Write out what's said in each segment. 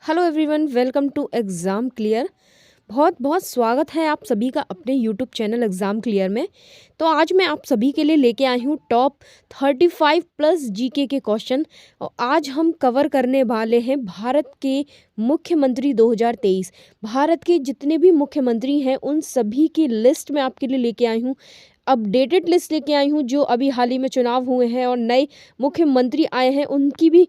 Hello everyone, welcome to Exam Clear. बहुत बहुत स्वागत है आप सभी का अपने यूट्यूब चैनल एग्ज़ाम क्लियर में। तो आज मैं आप सभी के लिए लेके आई हूँ टॉप 35 प्लस जीके के क्वेश्चन। और आज हम कवर करने वाले हैं भारत के मुख्यमंत्री 2023। भारत के जितने भी मुख्यमंत्री हैं उन सभी की लिस्ट मैं आपके लिए लेके आई हूँ। अपडेटेड लिस्ट लेके आई हूँ जो अभी हाल ही में चुनाव हुए हैं और नए मुख्यमंत्री आए हैं उनकी भी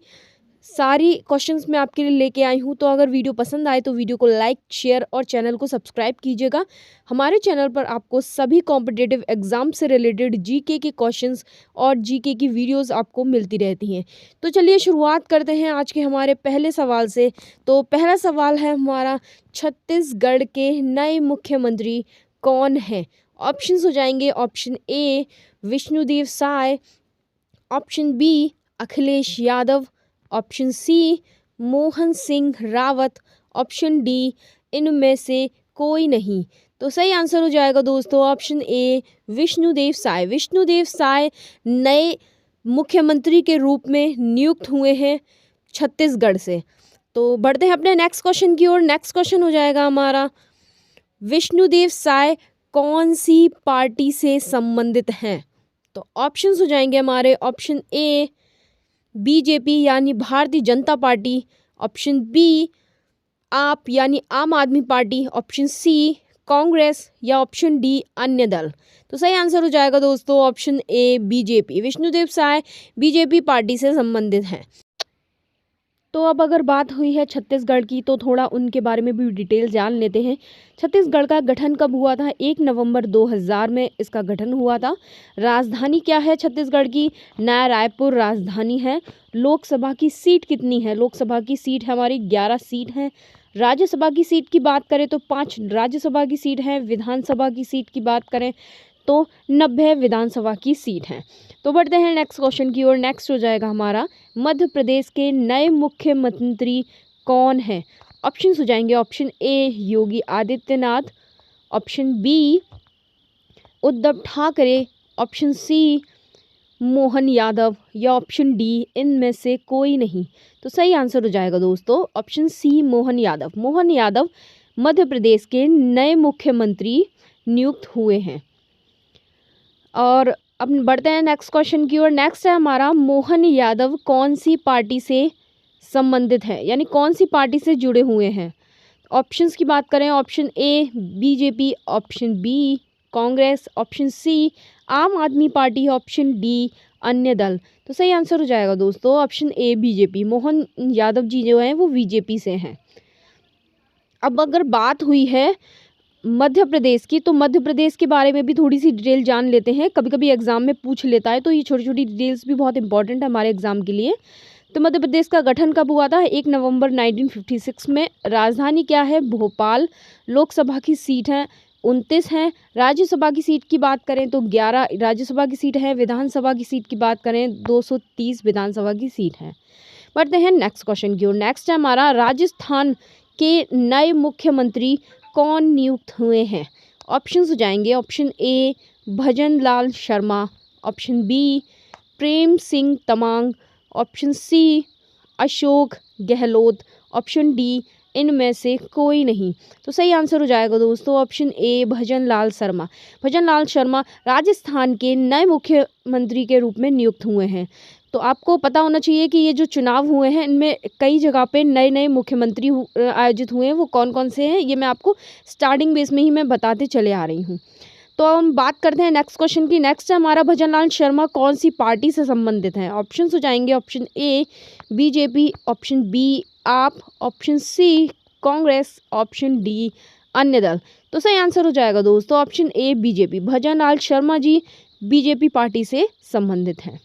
सारी क्वेश्चंस मैं आपके लिए लेके आई हूँ। तो अगर वीडियो पसंद आए तो वीडियो को लाइक, शेयर और चैनल को सब्सक्राइब कीजिएगा। हमारे चैनल पर आपको सभी कॉम्पिटिटिव एग्जाम से रिलेटेड जीके के क्वेश्चंस और जीके की वीडियोस आपको मिलती रहती हैं। तो चलिए शुरुआत करते हैं आज के हमारे पहले सवाल से। तो पहला सवाल है हमारा, छत्तीसगढ़ के नए मुख्यमंत्री कौन हैं? ऑप्शंस हो जाएंगे option A Vishnudeo Sai, option B Akhilesh Yadav, option C Mohan Singh Rawat, option D इनमें से कोई नहीं। तो सही आंसर हो जाएगा दोस्तों ऑप्शन ए विष्णुदेव साय। विष्णुदेव साय नए मुख्यमंत्री के रूप में नियुक्त हुए हैं छत्तीसगढ़ से। तो बढ़ते हैं अपने नेक्स्ट क्वेश्चन की ओर। नेक्स्ट क्वेश्चन हो जाएगा हमारा, विष्णुदेव साय कौन सी पार्टी से संबंधित हैं? तो ऑप्शंस हो जाएंगे हमारे ऑप्शन ए बीजेपी यानी Bharatiya Janata party, option B आप यानी आम Aadmi party, option C Congress या ऑप्शन डी अन्य दल। तो सही आंसर हो जाएगा दोस्तों option A BJP. Vishnudeo Sai BJP party से संबंधित हैं। तो अब अगर बात हुई है छत्तीसगढ़ की तो थोड़ा उनके बारे में भी डिटेल जान लेते हैं। छत्तीसगढ़ का गठन कब हुआ था? 1 नवंबर 2000 में इसका गठन हुआ था। राजधानी क्या है छत्तीसगढ़ की? नया रायपुर राजधानी है। लोकसभा की सीट कितनी है? लोकसभा की सीट हमारी 11 सीट हैं। राज्यसभा की सीट की बात करें तो 5 राज्यसभा की सीट है। विधानसभा की सीट की बात करें तो 90 विधानसभा की सीट है। तो बढ़ते हैं नेक्स्ट क्वेश्चन की ओर। नेक्स्ट हो जाएगा हमारा, मध्य प्रदेश के नए मुख्यमंत्री कौन हैं? ऑप्शंस हो जाएंगे option A Yogi Adityanath, option B Uddhav Thackeray, option C Mohan Yadav या ऑप्शन डी इनमें से कोई नहीं। तो सही आंसर हो जाएगा दोस्तों ऑप्शन सी मोहन यादव। मोहन यादव मध्य प्रदेश के नए मुख्यमंत्री नियुक्त हुए हैं। और अब बढ़ते हैं नेक्स्ट क्वेश्चन की ओर। नेक्स्ट है हमारा, मोहन यादव कौन सी पार्टी से संबंधित है यानी कौन सी पार्टी से जुड़े हुए हैं? ऑप्शंस की बात करें option A BJP, option B Congress, option C Aam Aadmi party, option D अन्य दल। तो सही आंसर हो जाएगा दोस्तों option A BJP. Mohan Yadav ji जो हैं वो बीजेपी से हैं। अब अगर बात हुई है मध्य प्रदेश की तो मध्य प्रदेश के बारे में भी थोड़ी सी डिटेल जान लेते हैं। कभी कभी एग्जाम में पूछ लेता है तो ये छोटी छोटी डिटेल्स भी बहुत इंपॉर्टेंट है हमारे एग्जाम के लिए। तो मध्य प्रदेश का गठन कब हुआ था? 1 नवंबर 1956 में। राजधानी क्या है? भोपाल। लोकसभा की सीट है 29 हैं। राज्यसभा की सीट की बात करें तो 11 राज्यसभा की सीट है। विधानसभा की सीट की बात करें 230 विधानसभा की सीट है। बढ़ते हैं नेक्स्ट क्वेश्चन की ओर। नेक्स्ट है हमारा, राजस्थान के नए मुख्यमंत्री कौन नियुक्त हुए हैं? ऑप्शंस हो जाएंगे option A Bhajan Lal Sharma, option B Prem Singh Tamang, option C Ashok Gehlot, option D इनमें से कोई नहीं। तो सही आंसर हो जाएगा दोस्तों ऑप्शन ए भजन लाल शर्मा। भजन लाल शर्मा राजस्थान के नए मुख्यमंत्री के रूप में नियुक्त हुए हैं। तो आपको पता होना चाहिए कि ये जो चुनाव हुए हैं इनमें कई जगह पे नए नए मुख्यमंत्री आयोजित हुए हैं। वो कौन कौन से हैं ये मैं आपको स्टार्टिंग बेस में ही मैं बताते चले आ रही हूँ। तो हम बात करते हैं नेक्स्ट क्वेश्चन की। नेक्स्ट है हमारा, भजनलाल शर्मा कौन सी पार्टी से संबंधित हैं? ऑप्शंस हो जाएंगे option A BJP, option B AAP, option C Congress, option D अन्य दल। तो सही आंसर हो जाएगा दोस्तों option A BJP. Bhajanlal Sharma ji BJP party से संबंधित हैं।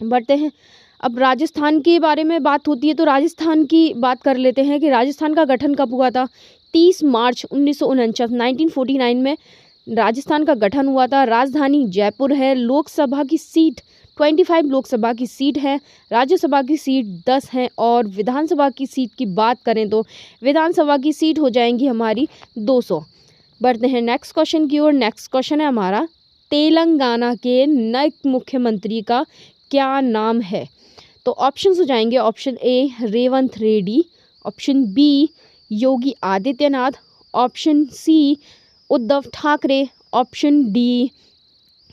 बढ़ते हैं अब राजस्थान के बारे में बात होती है तो राजस्थान की बात कर लेते हैं कि राजस्थान का गठन कब हुआ था? 30 मार्च 1949 में राजस्थान का गठन हुआ था। राजधानी जयपुर है। लोकसभा की सीट 25 लोकसभा की सीट है। राज्यसभा की सीट 10 हैं और विधानसभा की सीट की बात करें तो विधानसभा की सीट हो जाएंगी हमारी 200। बढ़ते हैं नेक्स्ट क्वेश्चन की ओर। नेक्स्ट क्वेश्चन है हमारा, तेलंगाना के नए मुख्यमंत्री का क्या नाम है? तो ऑप्शंस हो जाएंगे option A Revanth Reddy, option B Yogi Adityanath, option C Uddhav Thackeray, option D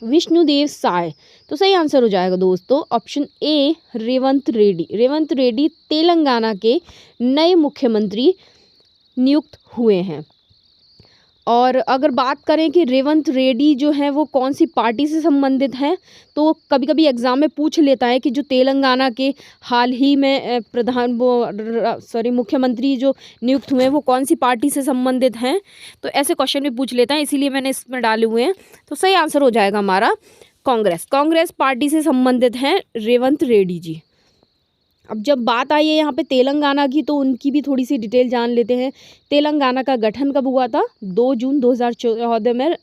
Vishnudeo Sai. तो सही आंसर हो जाएगा दोस्तों ऑप्शन ए रेवंत रेड्डी। रेवंत रेड्डी तेलंगाना के नए मुख्यमंत्री नियुक्त हुए हैं। और अगर बात करें कि रेवंत रेड्डी जो है वो कौन सी पार्टी से संबंधित हैं, तो कभी कभी एग्जाम में पूछ लेता है कि जो तेलंगाना के हाल ही में मुख्यमंत्री जो नियुक्त हुए हैं वो कौन सी पार्टी से संबंधित हैं। तो ऐसे क्वेश्चन भी पूछ लेता है, इसीलिए मैंने इसमें डाले हुए हैं। तो सही आंसर हो जाएगा हमारा कांग्रेस। कांग्रेस पार्टी से संबंधित हैं रेवंत रेड्डी जी। अब जब बात आई है यहाँ पे तेलंगाना की, तो उनकी भी थोड़ी सी डिटेल जान लेते हैं। तेलंगाना का गठन कब हुआ था? 2 जून 2014 में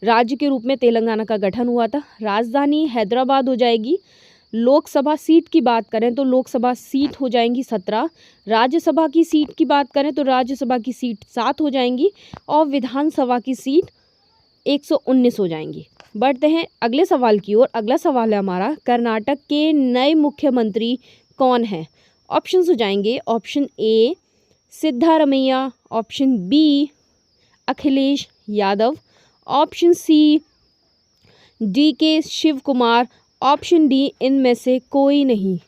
राज्य के रूप में तेलंगाना का गठन हुआ था। राजधानी हैदराबाद हो जाएगी। लोकसभा सीट की बात करें तो लोकसभा सीट हो जाएंगी 17। राज्यसभा की सीट की बात करें तो राज्यसभा की सीट 7 हो जाएंगी और विधानसभा की सीट 119 हो जाएंगी। बढ़ते हैं अगले सवाल की ओर। अगला सवाल है हमारा, कर्नाटक के नए मुख्यमंत्री कौन है? ऑप्शंस हो जाएंगे option A Siddaramaiah, option B Akhilesh Yadav, option C DK Shiva Kumar, option D इनमें से कोई नहीं।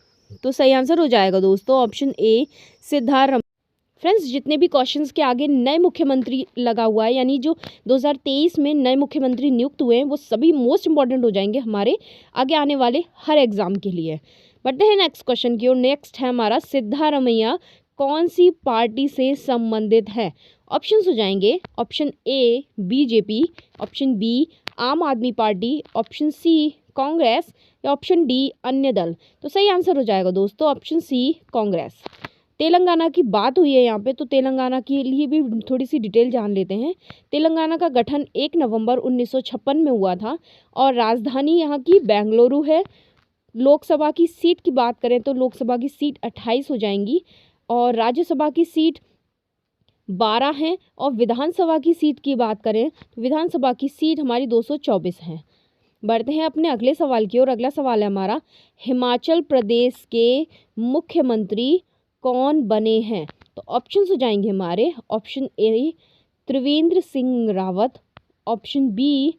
तो सही आंसर हो जाएगा दोस्तों ऑप्शन ए सिद्धारमैया। फ्रेंड्स, जितने भी क्वेश्चंस के आगे नए मुख्यमंत्री लगा हुआ है, यानी जो 2023 में नए मुख्यमंत्री नियुक्त हुए हैं, वो सभी मोस्ट इंपॉर्टेंट हो जाएंगे हमारे आगे आने वाले हर एग्जाम के लिए। बढ़ते हैं नेक्स्ट क्वेश्चन की ओर। नेक्स्ट है हमारा, सिद्धारमैया कौन सी पार्टी से संबंधित है? ऑप्शंस हो जाएंगे option A BJP, option B Aam Aadmi party, option C Congress या ऑप्शन डी अन्य दल। तो सही आंसर हो जाएगा दोस्तों ऑप्शन सी कांग्रेस। तेलंगाना की बात हुई है यहाँ पे, तो तेलंगाना के लिए भी थोड़ी सी डिटेल जान लेते हैं। तेलंगाना का गठन 1 नवंबर 1956 में हुआ था और राजधानी यहाँ की बेंगलुरु है। लोकसभा की सीट की बात करें तो लोकसभा की सीट 28 हो जाएंगी और राज्यसभा की सीट 12 हैं और विधानसभा की सीट की बात करें तो विधानसभा की सीट हमारी 224 है। बढ़ते हैं अपने अगले सवाल की ओर। अगला सवाल है हमारा, हिमाचल प्रदेश के मुख्यमंत्री कौन बने हैं? तो ऑप्शंस हो जाएंगे हमारे option A Trivendra Singh Rawat, option B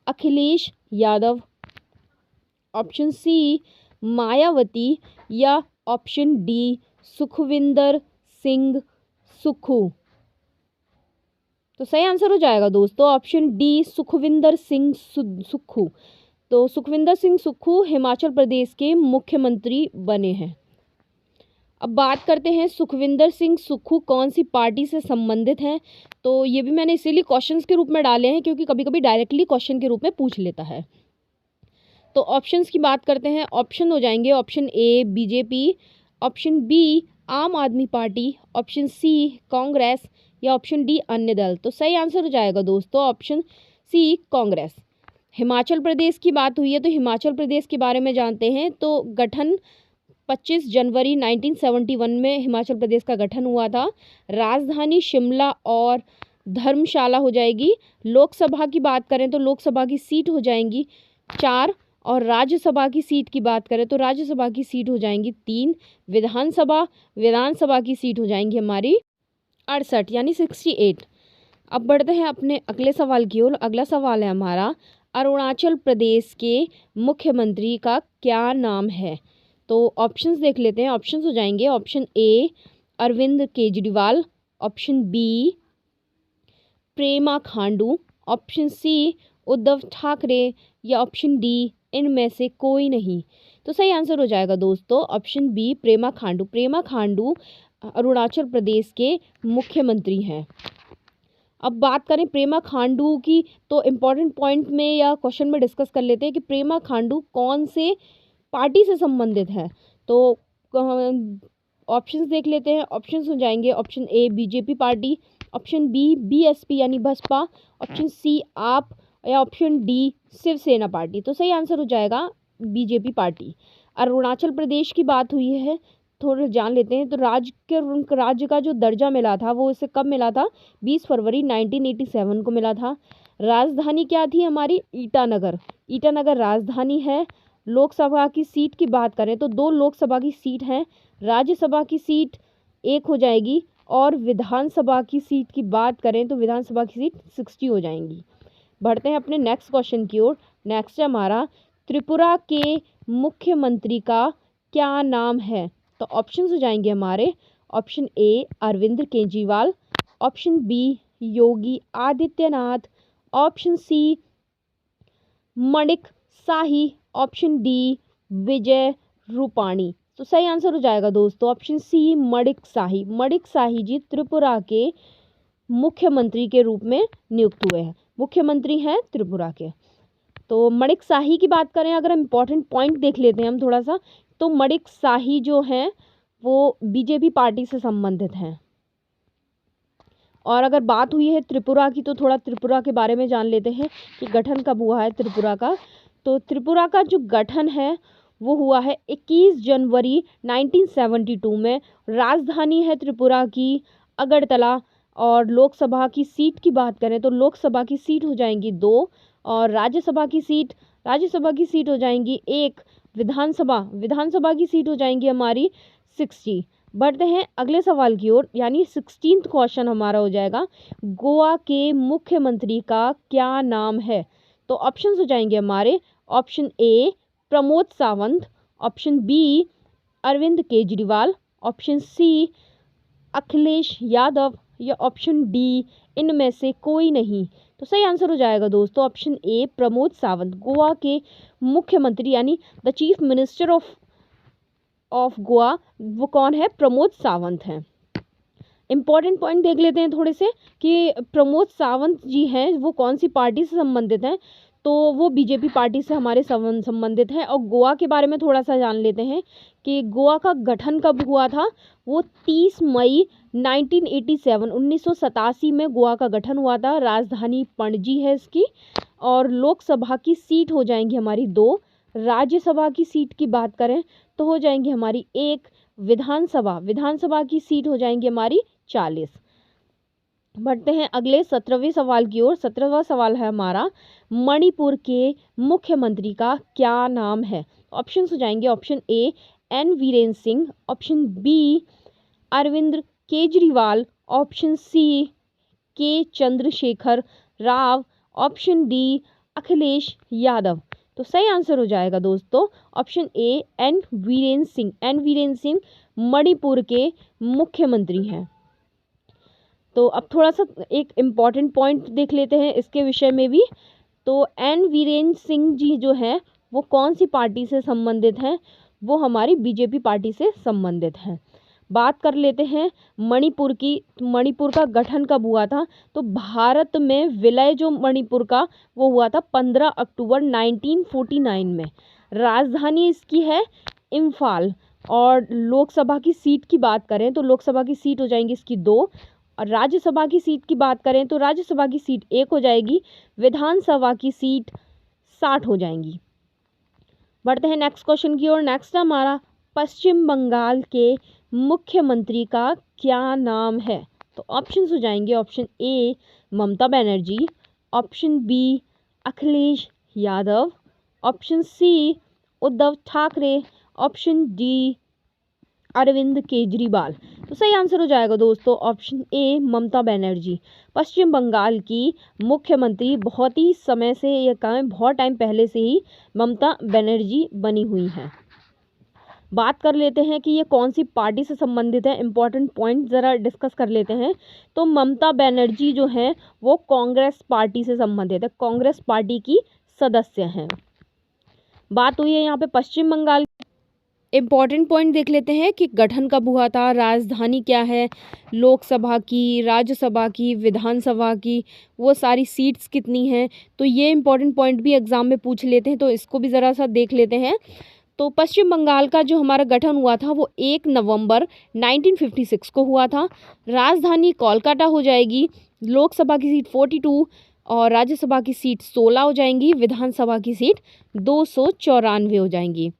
Akhilesh Yadav, option C Mayawati या ऑप्शन डी सुखविंदर सिंह सुक्खू। तो सही आंसर हो जाएगा दोस्तों ऑप्शन डी सुखविंदर सिंह सुक्खू। तो सुखविंदर सिंह सुक्खू हिमाचल प्रदेश के मुख्यमंत्री बने हैं। अब बात करते हैं सुखविंदर सिंह सुक्खू कौन सी पार्टी से संबंधित हैं। तो ये भी मैंने इसीलिए क्वेश्चंस के रूप में डाले हैं क्योंकि कभी कभी डायरेक्टली क्वेश्चन के रूप में पूछ लेता है। तो ऑप्शंस की बात करते हैं। ऑप्शन हो जाएंगे option A BJP, option B Aam Aadmi party, option C Congress या ऑप्शन डी अन्य दल। तो सही आंसर हो जाएगा दोस्तों ऑप्शन सी कांग्रेस। हिमाचल प्रदेश की बात हुई है तो हिमाचल प्रदेश के बारे में जानते हैं। तो गठन 25 जनवरी 1971 में हिमाचल प्रदेश का गठन हुआ था। राजधानी शिमला और धर्मशाला हो जाएगी। लोकसभा की बात करें तो लोकसभा की सीट हो जाएंगी 4 और राज्यसभा की सीट की बात करें तो राज्यसभा की सीट हो जाएंगी 3। विधानसभा की सीट हो जाएंगी हमारी 68 यानी 68। अब बढ़ते हैं अपने अगले सवाल की ओर। अगला सवाल है हमारा, अरुणाचल प्रदेश के मुख्यमंत्री का क्या नाम है? तो ऑप्शंस देख लेते हैं। ऑप्शंस हो जाएंगे option A Arvind Kejriwal, option B Prema Khandu, option C Uddhav Thackeray या ऑप्शन डी इनमें से कोई नहीं। तो सही आंसर हो जाएगा दोस्तों ऑप्शन बी प्रेमा खांडू। प्रेमा खांडू अरुणाचल प्रदेश के मुख्यमंत्री हैं। अब बात करें प्रेमा खांडू की तो इम्पॉर्टेंट पॉइंट में या क्वेश्चन में डिस्कस कर लेते हैं कि प्रेमा खांडू कौन से पार्टी से संबंधित है। तो ऑप्शंस देख लेते हैं। ऑप्शंस हो जाएंगे option A BJP party, option B BSP यानी बसपा, ऑप्शन सी आप या ऑप्शन डी शिवसेना पार्टी। तो सही आंसर हो जाएगा BJP पार्टी। अरुणाचल प्रदेश की बात हुई है, थोड़ा जान लेते हैं। तो राज्य का जो दर्जा मिला था वो इसे कब मिला था? 20 फरवरी 1987 को मिला था। राजधानी क्या थी हमारी? ईटानगर। ईटानगर राजधानी है। लोकसभा की सीट की बात करें तो 2 लोकसभा की सीट हैं। राज्यसभा की सीट 1 हो जाएगी, और विधानसभा की सीट की बात करें तो विधानसभा की सीट 60 हो जाएंगी। बढ़ते हैं अपने नेक्स्ट क्वेश्चन की ओर। नेक्स्ट है हमारा, त्रिपुरा के मुख्यमंत्री का क्या नाम है? तो ऑप्शंस हो जाएंगे हमारे, option A Arvind Kejriwal, option B Yogi Adityanath, option C Manik Shahi, option D Vijay Rupani. तो सही आंसर हो जाएगा दोस्तों ऑप्शन सी मणिक शाही। मणिक शाही जी त्रिपुरा के मुख्यमंत्री के रूप में नियुक्त हुए हैं, मुख्यमंत्री हैं त्रिपुरा के। तो मणिक शाही की बात करें, अगर इम्पोर्टेंट पॉइंट देख लेते हैं हम थोड़ा सा, तो मणिक शाही जो हैं वो बीजेपी पार्टी से संबंधित हैं। और अगर बात हुई है त्रिपुरा की, तो थोड़ा त्रिपुरा के बारे में जान लेते हैं कि गठन कब हुआ है त्रिपुरा का। तो त्रिपुरा का जो गठन है वो हुआ है 21 जनवरी 1972 में। राजधानी है त्रिपुरा की अगरतला। और लोकसभा की सीट की बात करें तो लोकसभा की सीट हो जाएंगी 2, और राज्यसभा की सीट हो जाएंगी 1। विधानसभा की सीट हो जाएंगी हमारी 60। बढ़ते हैं अगले सवाल की ओर, यानी 16th क्वेश्चन हमारा हो जाएगा, गोवा के मुख्यमंत्री का क्या नाम है? तो ऑप्शंस हो जाएंगे हमारे, option A Pramod Sawant, option B Arvind Kejriwal, option C Akhilesh Yadav, या ऑप्शन डी इनमें से कोई नहीं। तो सही आंसर हो जाएगा दोस्तों ऑप्शन ए प्रमोद सावंत। गोवा के मुख्यमंत्री यानी the chief minister of Goa वो कौन है? प्रमोद सावंत हैं। इम्पॉर्टेंट पॉइंट देख लेते हैं थोड़े से कि प्रमोद सावंत जी हैं वो कौन सी पार्टी से संबंधित हैं। तो वो बीजेपी पार्टी से हमारे संबंधित हैं। और गोवा के बारे में थोड़ा सा जान लेते हैं कि गोवा का गठन कब हुआ था। वो 30 मई 1987 में गोवा का गठन हुआ था। राजधानी पणजी है इसकी। और लोकसभा की सीट हो जाएंगी हमारी 2। राज्यसभा की सीट की बात करें तो हो जाएंगी हमारी 1। विधानसभा की सीट हो जाएंगी हमारी 40। बढ़ते हैं अगले 17वें सवाल की ओर। 17वां सवाल है हमारा, मणिपुर के मुख्यमंत्री का क्या नाम है? ऑप्शंस हो जाएंगे, option A N Virendra Singh, option B Arvind Kejriwal, option C K Chandrashekar Rao, option D Akhilesh Yadav. तो सही आंसर हो जाएगा दोस्तों option A N Virendra Singh. N Virendra Singh Manipur के मुख्यमंत्री हैं। तो अब थोड़ा सा एक इम्पॉर्टेंट पॉइंट देख लेते हैं इसके विषय में भी। तो एन वीरेंद्र सिंह जी जो हैं वो कौन सी पार्टी से संबंधित हैं? वो हमारी बीजेपी पार्टी से संबंधित हैं। बात कर लेते हैं मणिपुर की। मणिपुर का गठन कब हुआ था? तो भारत में विलय जो मणिपुर का वो हुआ था 15 अक्टूबर 1949 में। राजधानी इसकी है इम्फाल। और लोकसभा की सीट की बात करें तो लोकसभा की सीट हो जाएंगी इसकी 2। और राज्यसभा की सीट की बात करें तो राज्यसभा की सीट 1 हो जाएगी। विधानसभा की सीट 60 हो जाएंगी। बढ़ते हैं नेक्स्ट क्वेश्चन की ओर। नेक्स्ट हमारा, पश्चिम बंगाल के मुख्यमंत्री का क्या नाम है? तो ऑप्शंस हो जाएंगे, option A Mamata Banerjee, option B Akhilesh Yadav, option C Uddhav Thackeray, option D Arvind Kejriwal. तो सही आंसर हो जाएगा दोस्तों ऑप्शन ए ममता बनर्जी। पश्चिम बंगाल की मुख्यमंत्री बहुत ही समय से, ये कहें बहुत टाइम पहले से ही ममता बनर्जी बनी हुई हैं। बात कर लेते हैं कि ये कौन सी पार्टी से संबंधित है। इम्पॉर्टेंट पॉइंट ज़रा डिस्कस कर लेते हैं। तो ममता बनर्जी जो हैं वो कांग्रेस पार्टी से संबंधित है, कांग्रेस पार्टी की सदस्य हैं। बात हुई है यहाँ पे पश्चिम बंगाल। इम्पॉर्टेंट पॉइंट देख लेते हैं कि गठन कब हुआ था, राजधानी क्या है, लोकसभा की, राज्यसभा की, विधानसभा की, वो सारी सीट्स कितनी हैं। तो ये इम्पॉर्टेंट पॉइंट भी एग्जाम में पूछ लेते हैं, तो इसको भी ज़रा सा देख लेते हैं। तो पश्चिम बंगाल का जो हमारा गठन हुआ था वो 1 नवंबर 1956 को हुआ था। राजधानी कोलकाता हो जाएगी। लोकसभा की सीट 42 और राज्यसभा की सीट 16 हो जाएंगी। विधानसभा की सीट 294 हो जाएंगी।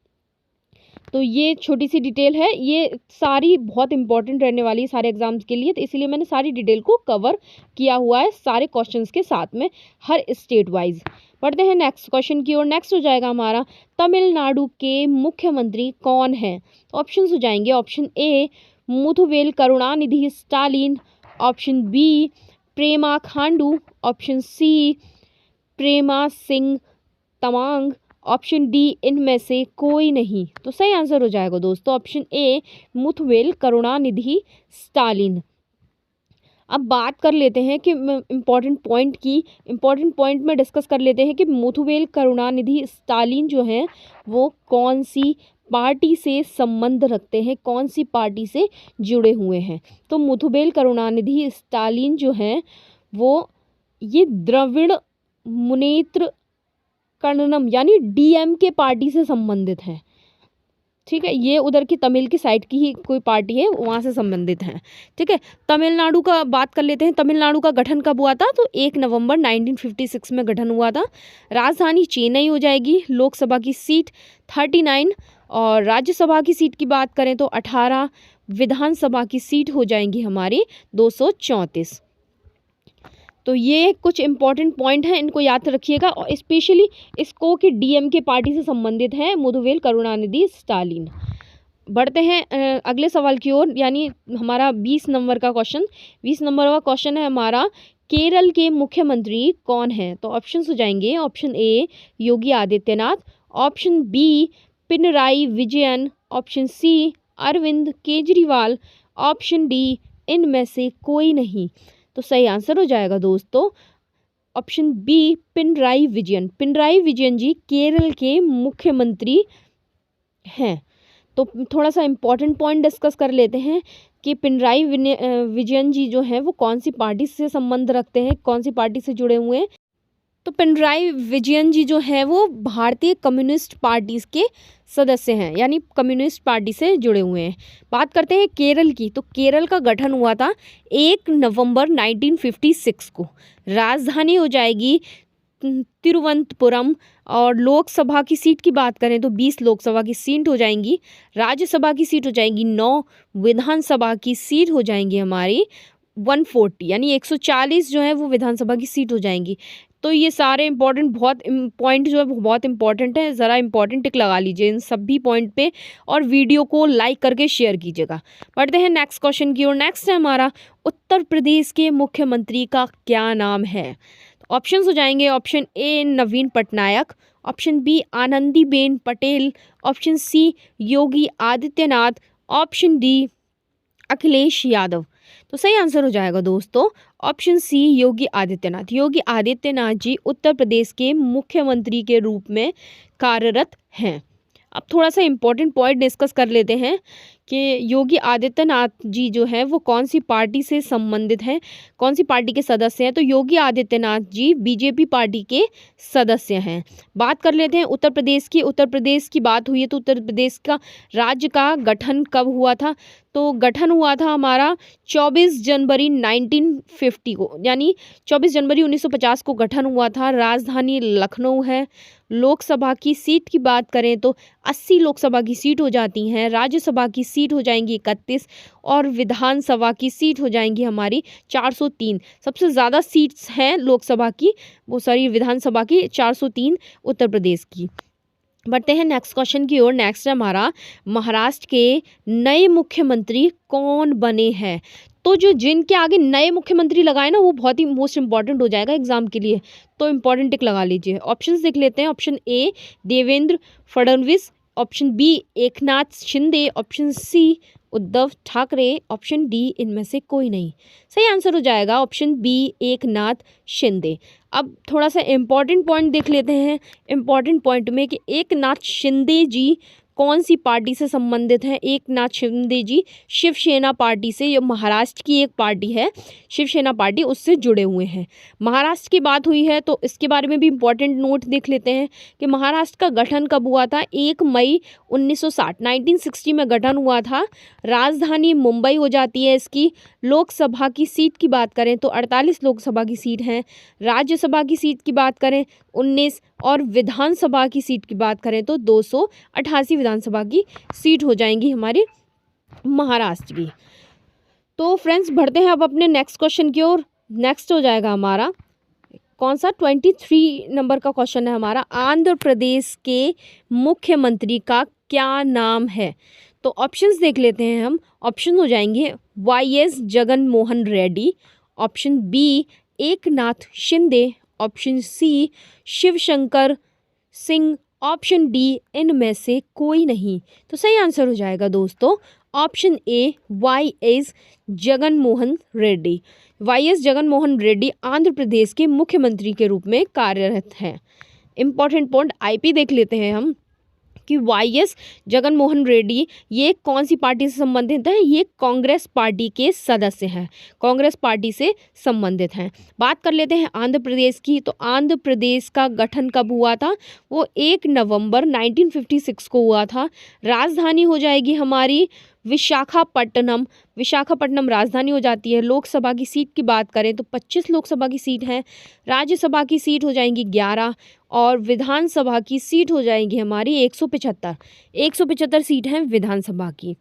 तो ये छोटी सी डिटेल है, ये सारी बहुत इंपॉर्टेंट रहने वाली है सारे एग्जाम्स के लिए, तो इसीलिए मैंने सारी डिटेल को कवर किया हुआ है सारे क्वेश्चंस के साथ में, हर स्टेट वाइज। पढ़ते हैं नेक्स्ट क्वेश्चन की ओर। नेक्स्ट हो जाएगा हमारा, तमिलनाडु के मुख्यमंत्री कौन हैं? ऑप्शंस हो जाएंगे, option A Muthuvel Karunanidhi Stalin, option B Prema Khandu, option C Prema Singh Tamang, option D इनमें से कोई नहीं। तो सही आंसर हो जाएगा दोस्तों option A Muthuvel Karunanidhi Stalin. अब बात कर लेते हैं कि इम्पॉर्टेंट पॉइंट में डिस्कस कर लेते हैं कि मुथुवेल करुणानिधि स्टालिन जो हैं वो कौन सी पार्टी से संबंध रखते हैं, कौन सी पार्टी से जुड़े हुए हैं। तो मुथुवेल करुणानिधि स्टालिन जो हैं वो ये द्रविड़ मुनेत्र कड़नम यानी डीएमके पार्टी से संबंधित हैं। ठीक है, ये उधर की तमिल की साइड की ही कोई पार्टी है, वहाँ से संबंधित हैं। ठीक है, तमिलनाडु का बात कर लेते हैं। तमिलनाडु का गठन कब हुआ था? तो 1 नवंबर 1956 में गठन हुआ था। राजधानी चेन्नई हो जाएगी। लोकसभा की सीट 39 और राज्यसभा की सीट की बात करें तो 18, विधानसभा की सीट हो जाएंगी हमारी 234। तो ये कुछ इंपॉर्टेंट पॉइंट हैं, इनको याद रखिएगा और स्पेशली इसको कि डीएमके पार्टी से संबंधित है मुथुवेल करुणानिधि स्टालिन। बढ़ते हैं अगले सवाल की ओर, यानी हमारा 20 नंबर का क्वेश्चन। 20 नंबर का क्वेश्चन है हमारा, केरल के मुख्यमंत्री कौन हैं? तो ऑप्शंस हो जाएंगे, option A Yogi Adityanath, option B Pinarayi Vijayan, option C Arvind Kejriwal, option D इनमें से कोई नहीं। तो सही आंसर हो जाएगा दोस्तों ऑप्शन बी पिनराई विजयन। पिनराई विजयन जी केरल के मुख्यमंत्री हैं। तो थोड़ा सा इम्पॉर्टेंट पॉइंट डिस्कस कर लेते हैं कि पिनराई विजयन जी जो हैं वो कौन सी पार्टी से संबंध रखते हैं, कौन सी पार्टी से जुड़े हुए हैं। तो पिनराई विजयन जी जो है वो भारतीय कम्युनिस्ट पार्टी के सदस्य हैं, यानी कम्युनिस्ट पार्टी से जुड़े हुए हैं। बात करते हैं केरल की। तो केरल का गठन हुआ था 1 नवंबर 1956 को। राजधानी हो जाएगी तिरुवनंतपुरम और लोकसभा की सीट की बात करें तो 20 लोकसभा की सीट हो जाएंगी। राज्यसभा की सीट हो जाएगी 9, विधानसभा की सीट हो जाएंगी हमारी 140, यानी 140 जो है वो विधानसभा की सीट हो जाएंगी। तो ये सारे इंपॉर्टेंट पॉइंट जो है वो बहुत इंपॉर्टेंट है, ज़रा इंपॉर्टेंट टिक लगा लीजिए इन सभी पॉइंट पे और वीडियो को लाइक करके शेयर कीजिएगा। बढ़ते हैं नेक्स्ट क्वेश्चन की ओर। नेक्स्ट है हमारा, उत्तर प्रदेश के मुख्यमंत्री का क्या नाम है? ऑप्शंस हो जाएंगे, option A Naveen Patnaik, option B Anandiben Patel, option C Yogi Adityanath, option D Akhilesh Yadav. तो सही आंसर हो जाएगा दोस्तों ऑप्शन सी योगी आदित्यनाथ। योगी आदित्यनाथ जी उत्तर प्रदेश के मुख्यमंत्री के रूप में कार्यरत हैं। अब थोड़ा सा इम्पोर्टेंट पॉइंट डिस्कस कर लेते हैं कि योगी आदित्यनाथ जी जो हैं वो कौन सी पार्टी से संबंधित हैं, कौन सी पार्टी के सदस्य हैं। तो योगी आदित्यनाथ जी बीजेपी पार्टी के सदस्य हैं। बात कर लेते हैं उत्तर प्रदेश की। उत्तर प्रदेश की बात हुई है तो उत्तर प्रदेश का राज्य का गठन कब हुआ था? तो गठन हुआ था हमारा 24 जनवरी 1950 को, यानी 24 जनवरी 1950 को गठन हुआ था। राजधानी लखनऊ है। लोकसभा की सीट की बात करें तो 80 लोकसभा की सीट हो जाती हैं। राज्यसभा की सीट हो जाएंगी 31 और विधानसभा की सीट हो जाएंगी हमारी 403। सबसे ज़्यादा सीट्स हैं लोकसभा की, विधानसभा की 403 उत्तर प्रदेश की। बढ़ते हैं नेक्स्ट क्वेश्चन की ओर। नेक्स्ट है हमारा, महाराष्ट्र के नए मुख्यमंत्री कौन बने हैं? तो जो जिनके आगे नए मुख्यमंत्री लगाए ना वो बहुत ही मोस्ट इंपॉर्टेंट हो जाएगा एग्जाम के लिए, तो इंपॉर्टेंट टिक लगा लीजिए। ऑप्शंस देख लेते हैं। Option A Devendra Fadnavis, option B Eknath Shinde, option C Uddhav Thackeray, option D इनमें से कोई नहीं। सही आंसर हो जाएगा ऑप्शन बी एकनाथ शिंदे। अब थोड़ा सा इम्पॉर्टेंट पॉइंट देख लेते हैं इम्पॉर्टेंट पॉइंट में कि एकनाथ शिंदे जी कौन सी पार्टी से संबंधित हैं। एकनाथ शिंदे जी शिवसेना पार्टी से, ये महाराष्ट्र की एक पार्टी है शिवसेना पार्टी, उससे जुड़े हुए हैं। महाराष्ट्र की बात हुई है तो इसके बारे में भी इम्पोर्टेंट नोट देख लेते हैं कि महाराष्ट्र का गठन कब हुआ था? 1 मई 1960 में गठन हुआ था। राजधानी मुंबई हो जाती है इसकी। लोकसभा की सीट की बात करें तो 48 लोकसभा की सीट हैं। राज्यसभा की सीट की बात करें 19 और विधानसभा की सीट की बात करें तो 288 विधानसभा की सीट हो जाएंगी हमारे महाराष्ट्र की। तो फ्रेंड्स बढ़ते हैं अब अपने नेक्स्ट क्वेश्चन की ओर। नेक्स्ट हो जाएगा हमारा कौन सा, 23 नंबर का क्वेश्चन है हमारा, आंध्र प्रदेश के मुख्यमंत्री का क्या नाम है? तो ऑप्शंस देख लेते हैं हम। ऑप्शन हो जाएंगे YS Jagan Mohan Reddy, option B Eknath Shinde, option C Shivshankar Singh, option D इनमें से कोई नहीं। तो सही आंसर हो जाएगा दोस्तों option A YS Jagan Mohan Reddy. YS Jagan Mohan Reddy Andhra Pradesh के मुख्यमंत्री के रूप में कार्यरत हैं। इम्पॉर्टेंट पॉइंट IP देख लेते हैं हम कि YS जगन मोहन रेड्डी ये कौन सी पार्टी से संबंधित है। ये कांग्रेस पार्टी के सदस्य हैं, कांग्रेस पार्टी से संबंधित हैं। बात कर लेते हैं आंध्र प्रदेश की। तो आंध्र प्रदेश का गठन कब हुआ था? वो 1 नवंबर 1956 को हुआ था। राजधानी हो जाएगी हमारी विशाखापट्टनम। विशाखापट्टनम राजधानी हो जाती है। लोकसभा की सीट की बात करें तो 25 लोकसभा की सीट है। राज्यसभा की सीट हो जाएंगी 11 और विधानसभा की सीट हो जाएंगी हमारी 175 सीट हैं विधानसभा की।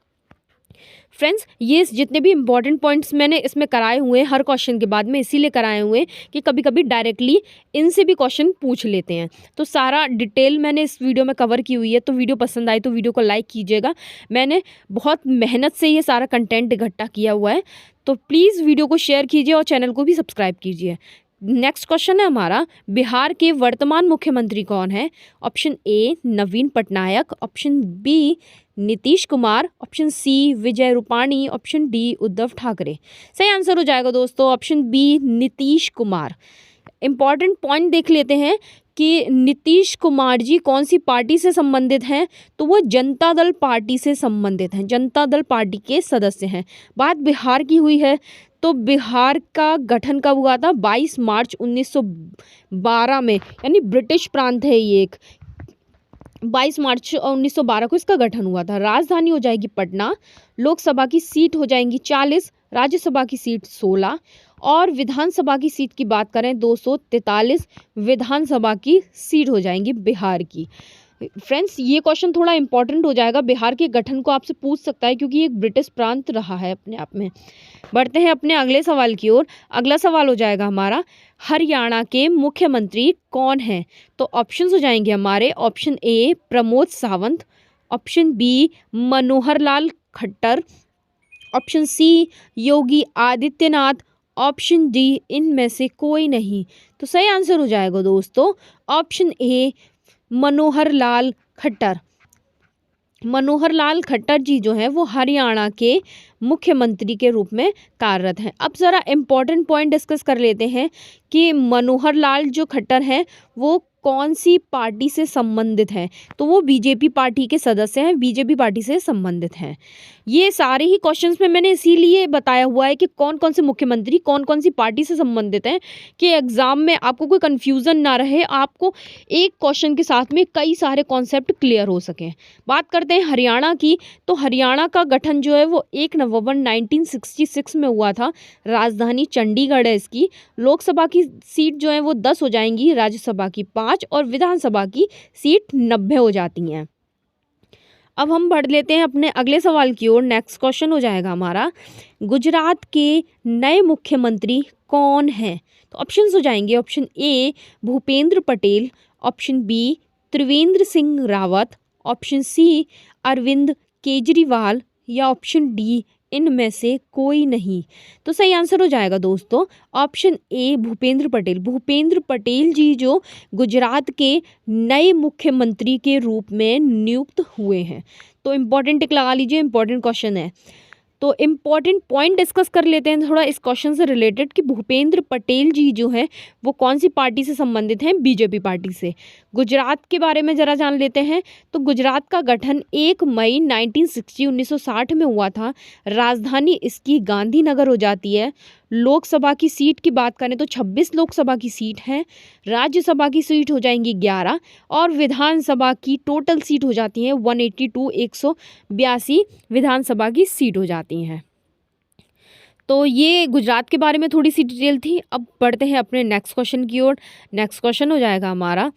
फ्रेंड्स, ये जितने भी इंपॉर्टेंट पॉइंट्स मैंने इसमें कराए हुए हैं हर क्वेश्चन के बाद में इसीलिए कराए हुए हैं कि कभी कभी डायरेक्टली इनसे भी क्वेश्चन पूछ लेते हैं। तो सारा डिटेल मैंने इस वीडियो में कवर की हुई है। तो वीडियो पसंद आई तो वीडियो को लाइक कीजिएगा। मैंने बहुत मेहनत से ये सारा कंटेंट इकट्ठा किया हुआ है, तो प्लीज़ वीडियो को शेयर कीजिए और चैनल को भी सब्सक्राइब कीजिए। नेक्स्ट क्वेश्चन है हमारा, बिहार के वर्तमान मुख्यमंत्री कौन है? Option A Naveen Patnaik, option B Nitish Kumar, option C Vijay Rupani, option D Uddhav Thackeray. सही आंसर हो जाएगा दोस्तों option B Nitish Kumar. Important point देख लेते हैं कि नीतीश कुमार जी कौन सी पार्टी से संबंधित हैं। तो वो जनता दल पार्टी से संबंधित हैं, जनता दल पार्टी के सदस्य हैं। बात बिहार की हुई है तो बिहार का गठन कब हुआ था? 22 मार्च 1912 में, यानी ब्रिटिश प्रांत है ये एक। 22 मार्च 1912 को इसका गठन हुआ था। राजधानी हो जाएगी पटना। लोकसभा की सीट हो जाएंगी 40, राज्यसभा की सीट 16 और विधानसभा की सीट की बात करें 243 विधानसभा की सीट हो जाएंगी बिहार की। फ्रेंड्स, ये क्वेश्चन थोड़ा इंपॉर्टेंट हो जाएगा, बिहार के गठन को आपसे पूछ सकता है क्योंकि ये एक ब्रिटिश प्रांत रहा है अपने आप में। बढ़ते हैं अपने अगले सवाल की ओर। अगला सवाल हो जाएगा हमारा, हरियाणा के मुख्यमंत्री कौन हैं? तो ऑप्शंस हो जाएंगे हमारे, option A Pramod Sawant, option B Manohar Lal Khattar, option C Yogi Adityanath, option D इनमें से कोई नहीं। तो सही आंसर हो जाएगा दोस्तों ऑप्शन ए मनोहर लाल खट्टर। मनोहर लाल खट्टर जी जो हैं वो हरियाणा के मुख्यमंत्री के रूप में कार्यरत हैं। अब ज़रा इम्पॉर्टेंट पॉइंट डिस्कस कर लेते हैं कि मनोहर लाल जो खट्टर हैं वो कौन सी पार्टी से संबंधित हैं। तो वो बीजेपी पार्टी के सदस्य हैं, बीजेपी पार्टी से संबंधित हैं। ये सारे ही क्वेश्चंस में मैंने इसीलिए बताया हुआ है कि कौन कौन से मुख्यमंत्री कौन कौन सी पार्टी से संबंधित हैं कि एग्ज़ाम में आपको कोई कन्फ्यूज़न ना रहे, आपको एक क्वेश्चन के साथ में कई सारे कॉन्सेप्ट क्लियर हो सकें। बात करते हैं हरियाणा की। तो हरियाणा का गठन जो है वो 1 नवंबर 1966 में हुआ था। राजधानी चंडीगढ़ है इसकी। लोकसभा की सीट जो है वो 10 हो जाएंगी, राज्यसभा की 5 और विधानसभा की सीट 90 हो जाती हैं। अब हम बढ़ लेते हैं अपने अगले सवाल की ओर। नेक्स्ट क्वेश्चन हो जाएगा हमारा, गुजरात के नए मुख्यमंत्री कौन हैं? तो ऑप्शंस हो जाएंगे, option A Bhupendra Patel, option B Trivendra Singh Rawat, option C Arvind Kejriwal या ऑप्शन डी इनमें से कोई नहीं। तो सही आंसर हो जाएगा दोस्तों ऑप्शन ए भूपेंद्र पटेल। भूपेंद्र पटेल जी जो गुजरात के नए मुख्यमंत्री के रूप में नियुक्त हुए हैं। तो इम्पॉर्टेंट टिक लगा लीजिए, इम्पॉर्टेंट क्वेश्चन है। तो इम्पॉर्टेंट पॉइंट डिस्कस कर लेते हैं थोड़ा इस क्वेश्चन से रिलेटेड कि भूपेंद्र पटेल जी जो हैं वो कौन सी पार्टी से संबंधित हैं? बीजेपी पार्टी से। गुजरात के बारे में ज़रा जान लेते हैं। तो गुजरात का गठन 1 मई 1960 में हुआ था। राजधानी इसकी गांधीनगर हो जाती है। लोकसभा की सीट की बात करें तो 26 लोकसभा की सीट है। राज्यसभा की सीट हो जाएंगी 11 और विधानसभा की टोटल सीट हो जाती है 182, 182 विधानसभा की सीट हो जाती हैं। तो ये गुजरात के बारे में थोड़ी सी डिटेल थी। अब बढ़ते हैं अपने नेक्स्ट क्वेश्चन की ओर। नेक्स्ट क्वेश्चन हो जाएगा हमारा,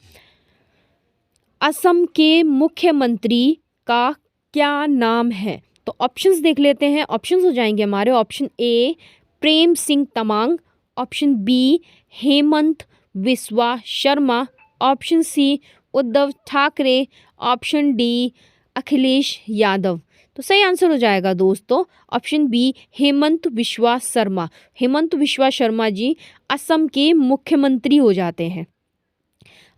असम के मुख्यमंत्री का क्या नाम है? तो ऑप्शंस देख लेते हैं। ऑप्शंस हो जाएंगे हमारे, option A Prem Singh Tamang, option B Hemant Biswa Sharma, option C Uddhav Thackeray, option D Akhilesh Yadav. तो सही आंसर हो जाएगा दोस्तों ऑप्शन बी हेमंत बिस्वा शर्मा। हेमंत बिस्वा शर्मा जी असम के मुख्यमंत्री हो जाते हैं।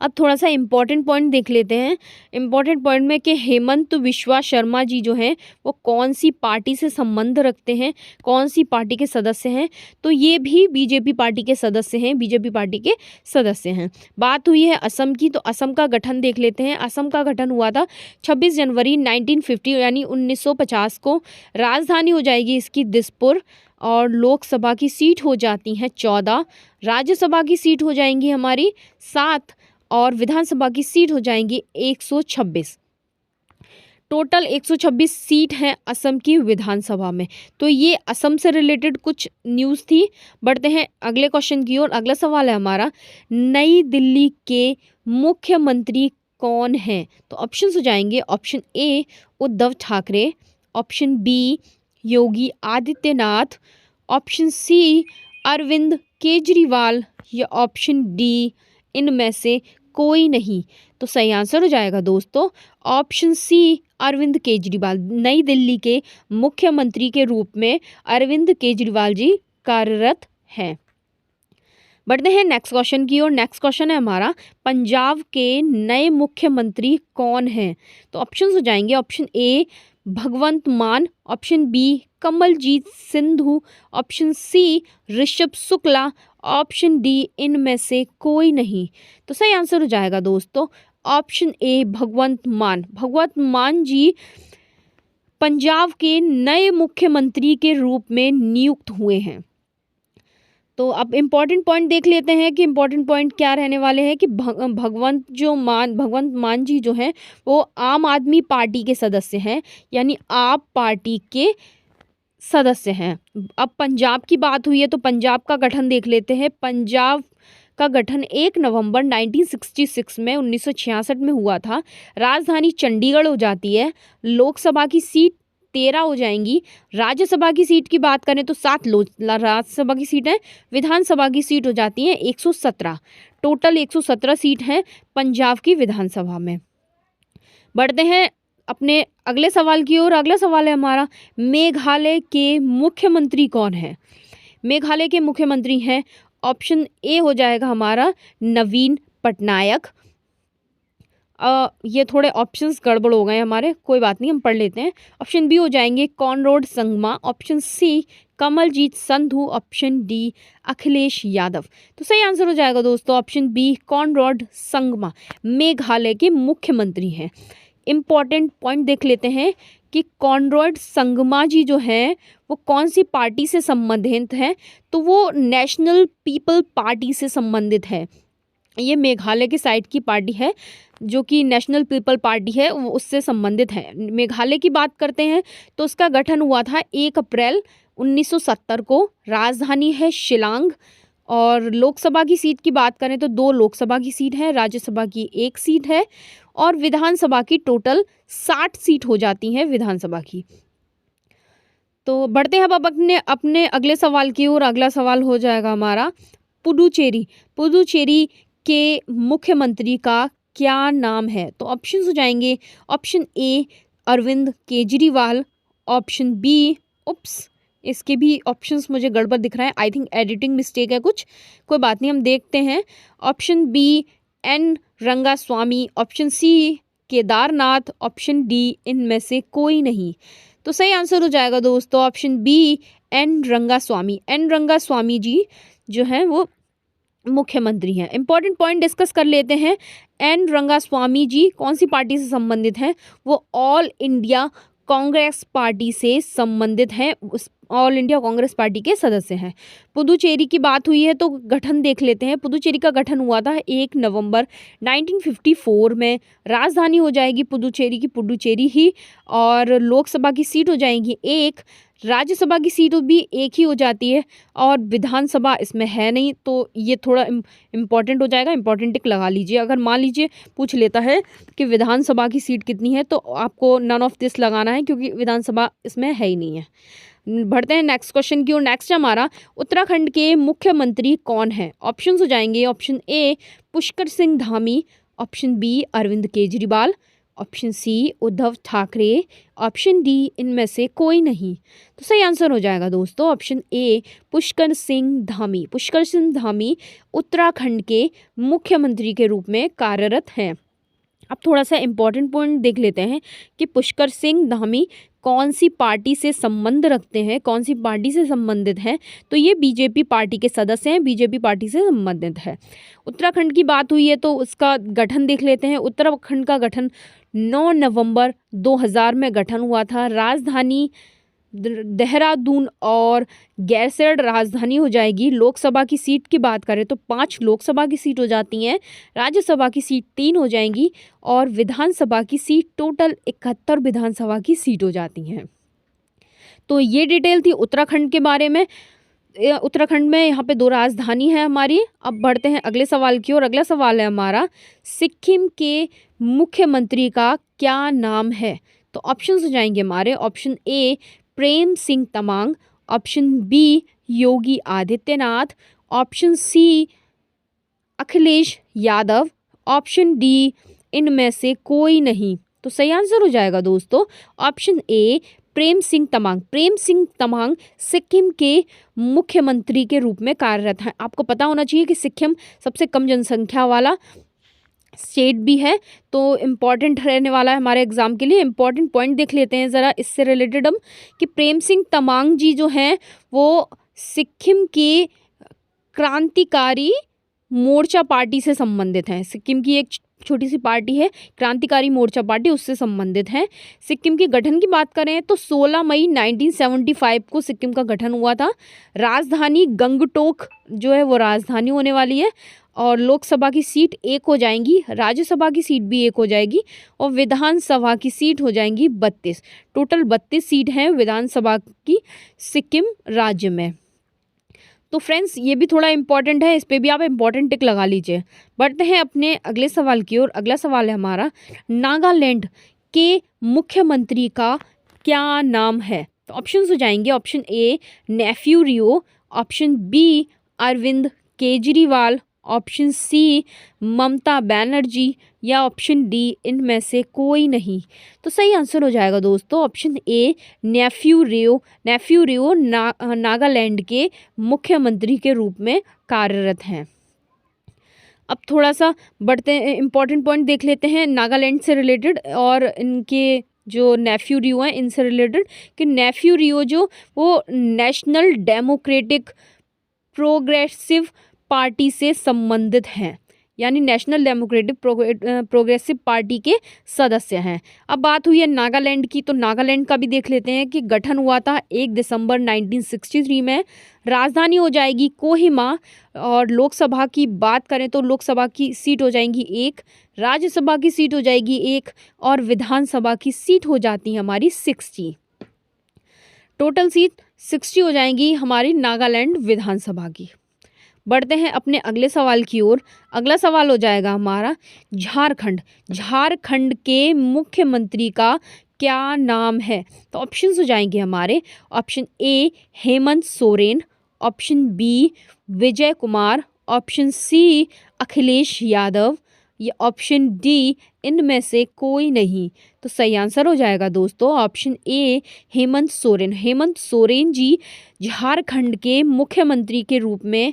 अब थोड़ा सा इम्पोर्टेंट पॉइंट देख लेते हैं। इम्पोर्टेंट पॉइंट में कि हेमंत बिस्वा शर्मा जी जो हैं वो कौन सी पार्टी से संबंध रखते हैं, कौन सी पार्टी के सदस्य हैं। तो ये भी बीजेपी पार्टी के सदस्य हैं, बीजेपी पार्टी के सदस्य हैं। बात हुई है असम की, तो असम का गठन देख लेते हैं। असम का गठन हुआ था 26 जनवरी 1950 यानी 1950 को। राजधानी हो जाएगी इसकी दिसपुर और लोकसभा की सीट हो जाती हैं 14, राज्यसभा की सीट हो जाएंगी हमारी 7 और विधानसभा की सीट हो जाएंगी 126। टोटल 126 सीट हैं असम की विधानसभा में। तो ये असम से रिलेटेड कुछ न्यूज़ थी। बढ़ते हैं अगले क्वेश्चन की ओर। अगला सवाल है हमारा, नई दिल्ली के मुख्यमंत्री कौन हैं? तो ऑप्शंस हो जाएंगे option A Uddhav Thackeray, option B Yogi Adityanath, option C Arvind Kejriwal या ऑप्शन डी इनमें से कोई नहीं। तो सही आंसर हो जाएगा दोस्तों ऑप्शन सी अरविंद केजरीवाल। नई दिल्ली के मुख्यमंत्री के रूप में अरविंद केजरीवाल जी कार्यरत हैं। बढ़ते हैं नेक्स्ट क्वेश्चन की ओर। नेक्स्ट क्वेश्चन है हमारा, पंजाब के नए मुख्यमंत्री कौन हैं? तो ऑप्शंस हो जाएंगे option A Bhagwant Mann, option B Kamaljit Sindhu, option C Rishabh Shukla, option D इनमें से कोई नहीं। तो सही आंसर हो जाएगा दोस्तों ऑप्शन ए भगवंत मान। भगवंत मान जी पंजाब के नए मुख्यमंत्री के रूप में नियुक्त हुए हैं। तो अब इम्पॉर्टेंट पॉइंट देख लेते हैं कि इम्पॉर्टेंट पॉइंट क्या रहने वाले हैं कि भगवंत मान जी जो हैं वो आम आदमी पार्टी के सदस्य हैं, यानी आप पार्टी के सदस्य हैं। अब पंजाब की बात हुई है तो पंजाब का गठन देख लेते हैं। पंजाब का गठन 1 नवंबर 1966 में 1966 में हुआ था। राजधानी चंडीगढ़ हो जाती है। लोकसभा की सीट 13 हो जाएंगी। राज्यसभा की सीट की बात करें तो 7 राज्यसभा की सीट है। विधानसभा की सीट हो जाती है 117। टोटल 117 सीट हैं पंजाब की विधानसभा में। बढ़ते हैं अपने अगले सवाल की ओर। अगला सवाल है हमारा, मेघालय के मुख्यमंत्री कौन है? मेघालय के मुख्यमंत्री हैं ऑप्शन ए हो जाएगा हमारा नवीन पटनायक। ये थोड़े ऑप्शंस गड़बड़ हो गए हमारे, कोई बात नहीं, हम पढ़ लेते हैं। ऑप्शन बी हो जाएंगे Conrad Sangma, option C Kamaljit Sandhu, option D Akhilesh Yadav. तो सही आंसर हो जाएगा दोस्तों option B Conrad Sangma Meghalaya के मुख्यमंत्री हैं। इम्पॉर्टेंट पॉइंट देख लेते हैं कि कॉनराड संगमा जी जो हैं वो कौन सी पार्टी से संबंधित हैं? तो वो नेशनल पीपल पार्टी से संबंधित है। ये मेघालय की साइड की पार्टी है जो कि नेशनल पीपल पार्टी है, वो उससे संबंधित है। मेघालय की बात करते हैं तो उसका गठन हुआ था 1 अप्रैल 1970 को। राजधानी है शिलांग। और लोकसभा की सीट की बात करें तो 2 लोकसभा की सीट है, राज्यसभा की 1 सीट है और विधानसभा की टोटल 60 सीट हो जाती हैं विधानसभा की। तो बढ़ते हैं अब अपने अगले सवाल की ओर। अगला सवाल हो जाएगा हमारा, पुडुचेरी के मुख्यमंत्री का क्या नाम है? तो ऑप्शंस हो जाएंगे option A Arvind Kejriwal, option B इसके भी ऑप्शंस मुझे गड़बड़ दिख रहा है, आई थिंक एडिटिंग मिस्टेक है कुछ, कोई बात नहीं, हम देखते हैं। Option B N Rangaswamy, option C Kedarnath, option D इनमें से कोई नहीं। तो सही आंसर हो जाएगा दोस्तों option B N Rangaswamy. N Rangaswamy ji जो हैं वो मुख्यमंत्री हैं। इंपॉर्टेंट पॉइंट डिस्कस कर लेते हैं। एन रंगास्वामी जी कौन सी पार्टी से संबंधित हैं? वो ऑल इंडिया कांग्रेस पार्टी से संबंधित हैं, ऑल इंडिया कांग्रेस पार्टी के सदस्य हैं। पुडुचेरी की बात हुई है तो गठन देख लेते हैं। पुडुचेरी का गठन हुआ था 1 नवंबर 1954 में। राजधानी हो जाएगी पुडुचेरी की पुडुचेरी ही और लोकसभा की सीट हो जाएगी 1, राज्यसभा की सीट भी 1 ही हो जाती है और विधानसभा इसमें है नहीं, तो ये थोड़ा इम्पॉर्टेंट हो जाएगा, इम्पॉर्टेंट टिक लगा लीजिए। अगर मान लीजिए पूछ लेता है कि विधानसभा की सीट कितनी है तो आपको नन ऑफ दिस लगाना है क्योंकि विधानसभा इसमें है ही नहीं है। बढ़ते हैं नेक्स्ट क्वेश्चन की ओर। नेक्स्ट हमारा, उत्तराखंड के मुख्यमंत्री कौन है? ऑप्शंस हो जाएंगे option A Pushkar Singh Dhami, option B Arvind Kejriwal, option C Uddhav Thackeray, option D इनमें से कोई नहीं। तो सही आंसर हो जाएगा दोस्तों ऑप्शन ए पुष्कर सिंह धामी। पुष्कर सिंह धामी उत्तराखंड के मुख्यमंत्री के रूप में कार्यरत हैं। अब थोड़ा सा इम्पोर्टेंट पॉइंट देख लेते हैं कि पुष्कर सिंह धामी कौन सी पार्टी से संबंध रखते हैं, कौन सी पार्टी से संबंधित हैं। तो ये बीजेपी पार्टी के सदस्य हैं, बीजेपी पार्टी से संबंधित है। उत्तराखंड की बात हुई है तो उसका गठन देख लेते हैं। उत्तराखंड का गठन 9 नवंबर 2000 में गठन हुआ था। राजधानी देहरादून और गैरसैंण राजधानी हो जाएगी। लोकसभा की सीट की बात करें तो 5 लोकसभा की सीट हो जाती हैं, राज्यसभा की सीट 3 हो जाएंगी और विधानसभा की सीट टोटल 71 विधानसभा की सीट हो जाती हैं। तो ये डिटेल थी उत्तराखंड के बारे में। उत्तराखंड में यहाँ पे 2 राजधानी है हमारी। अब बढ़ते हैं अगले सवाल की ओर। अगला सवाल है हमारा, सिक्किम के मुख्यमंत्री का क्या नाम है। तो ऑप्शन हो जाएंगे हमारे, option A Prem Singh Tamang, option B Yogi Adityanath, option C Akhilesh Yadav, option D इनमें से कोई नहीं। तो सही आंसर हो जाएगा दोस्तों ऑप्शन ए प्रेम सिंह तमांग। प्रेम सिंह तमांग सिक्किम के मुख्यमंत्री के रूप में कार्यरत हैं। आपको पता होना चाहिए कि सिक्किम सबसे कम जनसंख्या वाला स्टेट भी है, तो इम्पॉर्टेंट रहने वाला है हमारे एग्जाम के लिए। इम्पॉर्टेंट पॉइंट देख लेते हैं ज़रा इससे रिलेटेड हम, कि प्रेम सिंह तमांग जी जो हैं वो सिक्किम के क्रांतिकारी मोर्चा पार्टी से संबंधित हैं। सिक्किम की एक छोटी सी पार्टी है क्रांतिकारी मोर्चा पार्टी, उससे संबंधित हैं। सिक्किम के गठन की बात करें तो 16 मई 1975 को सिक्किम का गठन हुआ था। राजधानी गंगटोक जो है वो राजधानी होने वाली है और लोकसभा की सीट 1 हो जाएंगी, राज्यसभा की सीट भी 1 हो जाएगी और विधानसभा की सीट हो जाएंगी 32। टोटल 32 सीट हैं विधानसभा की सिक्किम राज्य में। तो फ्रेंड्स ये भी थोड़ा इम्पॉर्टेंट है, इस पे भी आप इम्पॉर्टेंट टिक लगा लीजिए। बढ़ते हैं अपने अगले सवाल की ओर। अगला सवाल है हमारा, नागालैंड के मुख्यमंत्री का क्या नाम है। तो ऑप्शंस हो जाएंगे, option A Neiphiu Rio, option B Arvind Kejriwal, option C Mamata Banerjee या ऑप्शन डी इनमें से कोई नहीं। तो सही आंसर हो जाएगा दोस्तों ऑप्शन ए नेफ्यू रियो। नेफ्यू रियो नागालैंड के मुख्यमंत्री के रूप में कार्यरत हैं। अब थोड़ा सा बढ़ते हैं, इम्पॉर्टेंट पॉइंट देख लेते हैं नागालैंड से रिलेटेड और इनके जो नेफ्यू रियो हैं इनसे रिलेटेड, कि नेफ्यू रियो जो वो नेशनल डेमोक्रेटिक प्रोग्रेसिव पार्टी से संबंधित हैं, यानी नेशनल डेमोक्रेटिक प्रोग्रेसिव पार्टी के सदस्य हैं। अब बात हुई है नागालैंड की, तो नागालैंड का भी देख लेते हैं कि गठन हुआ था 1 दिसंबर 1963 में। राजधानी हो जाएगी कोहिमा और लोकसभा की बात करें तो लोकसभा की सीट हो जाएंगी 1, राज्यसभा की सीट हो जाएगी 1 और विधानसभा की सीट हो जाती है हमारी 60। टोटल सीट 60 हो जाएंगी हमारी नागालैंड विधानसभा की। बढ़ते हैं अपने अगले सवाल की ओर। अगला सवाल हो जाएगा हमारा, झारखंड। झारखंड के मुख्यमंत्री का क्या नाम है। तो ऑप्शंस हो जाएंगे हमारे, option A Hemant Soren, option B Vijay Kumar, option C Akhilesh Yadav या ऑप्शन डी इनमें से कोई नहीं। तो सही आंसर हो जाएगा दोस्तों ऑप्शन ए हेमंत सोरेन। हेमंत सोरेन जी झारखंड के मुख्यमंत्री के रूप में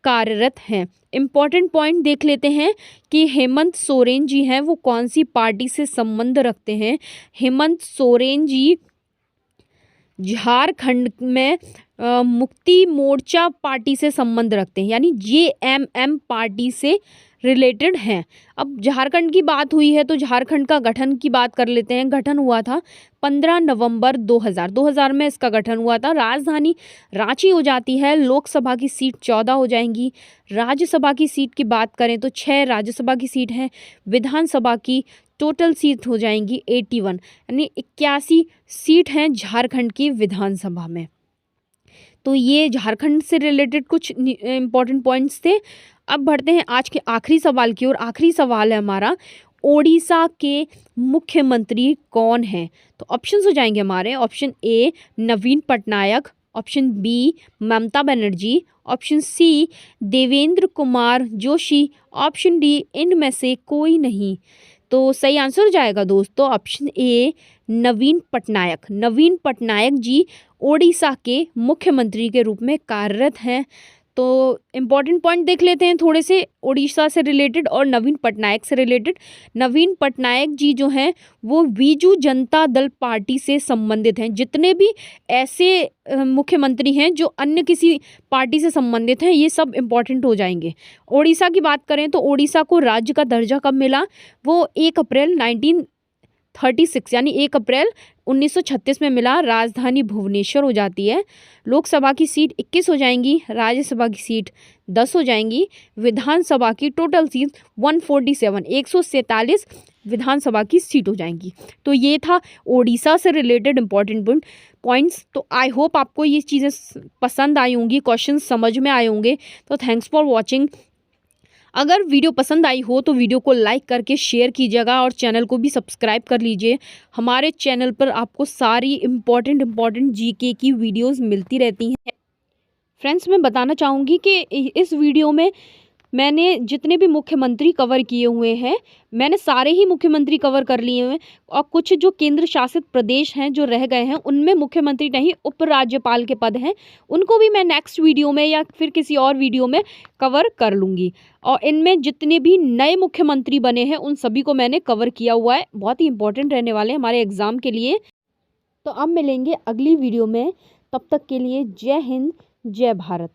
कार्यरत हैं। इम्पॉर्टेंट पॉइंट देख लेते हैं कि हेमंत सोरेन जी हैं वो कौन सी पार्टी से संबंध रखते हैं। हेमंत सोरेन जी झारखंड में मुक्ति मोर्चा पार्टी से संबंध रखते हैं, यानी JMM पार्टी से रिलेटेड हैं। अब झारखंड की बात हुई है तो झारखंड का गठन की बात कर लेते हैं। गठन हुआ था 15 नवंबर 2000 में इसका गठन हुआ था। राजधानी रांची हो जाती है। लोकसभा की सीट 14 हो जाएंगी। राज्यसभा की सीट की बात करें तो 6 राज्यसभा की सीट हैं। विधानसभा की टोटल सीट हो जाएंगी 81, यानी 81 सीट हैं झारखंड की विधानसभा में। तो ये झारखंड से रिलेटेड कुछ इम्पोर्टेंट पॉइंट्स थे। अब बढ़ते हैं आज के आखिरी सवाल की ओर। आखिरी सवाल है हमारा, ओडिशा के मुख्यमंत्री कौन हैं। तो ऑप्शंस हो जाएंगे हमारे, option A Naveen Patnaik, option B Mamata Banerjee, option C Devendra Kumar Joshi, option D इनमें से कोई नहीं। तो सही आंसर हो जाएगा दोस्तों ऑप्शन ए नवीन पटनायक। नवीन पटनायक जी ओडिशा के मुख्यमंत्री के रूप में कार्यरत हैं। तो इम्पॉर्टेंट पॉइंट देख लेते हैं थोड़े से ओडिशा से रिलेटेड और नवीन पटनायक से रिलेटेड। नवीन पटनायक जी जो हैं वो बीजू जनता दल पार्टी से संबंधित हैं। जितने भी ऐसे मुख्यमंत्री हैं जो अन्य किसी पार्टी से संबंधित हैं ये सब इम्पॉर्टेंट हो जाएंगे। ओडिशा की बात करें तो ओडिशा को राज्य का दर्जा कब मिला, वो 1 अप्रैल 1936 यानी 1 अप्रैल 1936 में मिला। राजधानी भुवनेश्वर हो जाती है। लोकसभा की सीट 21 हो जाएंगी, राज्यसभा की सीट 10 हो जाएंगी, विधानसभा की टोटल सीट 147 विधानसभा की सीट हो जाएंगी। तो ये था ओडिशा से रिलेटेड इम्पॉर्टेंट पॉइंट्स। तो आई होप आपको ये चीज़ें पसंद आई होंगी, क्वेश्चन समझ में आए होंगे। तो थैंक्स फॉर वॉचिंग। अगर वीडियो पसंद आई हो तो वीडियो को लाइक करके शेयर कीजिएगा और चैनल को भी सब्सक्राइब कर लीजिए। हमारे चैनल पर आपको सारी इम्पॉर्टेंट जीके की वीडियोस मिलती रहती हैं। फ्रेंड्स, मैं बताना चाहूँगी कि इस वीडियो में मैंने जितने भी मुख्यमंत्री कवर किए हुए हैं मैंने सारे ही मुख्यमंत्री कवर कर लिए हैं, और कुछ जो केंद्र शासित प्रदेश हैं जो रह गए हैं उनमें मुख्यमंत्री नहीं उपराज्यपाल के पद हैं, उनको भी मैं नेक्स्ट वीडियो में या फिर किसी और वीडियो में कवर कर लूँगी। और इनमें जितने भी नए मुख्यमंत्री बने हैं उन सभी को मैंने कवर किया हुआ है, बहुत ही इंपॉर्टेंट रहने वाले हैं हमारे एग्ज़ाम के लिए। तो अब मिलेंगे अगली वीडियो में, तब तक के लिए जय हिंद, जय भारत।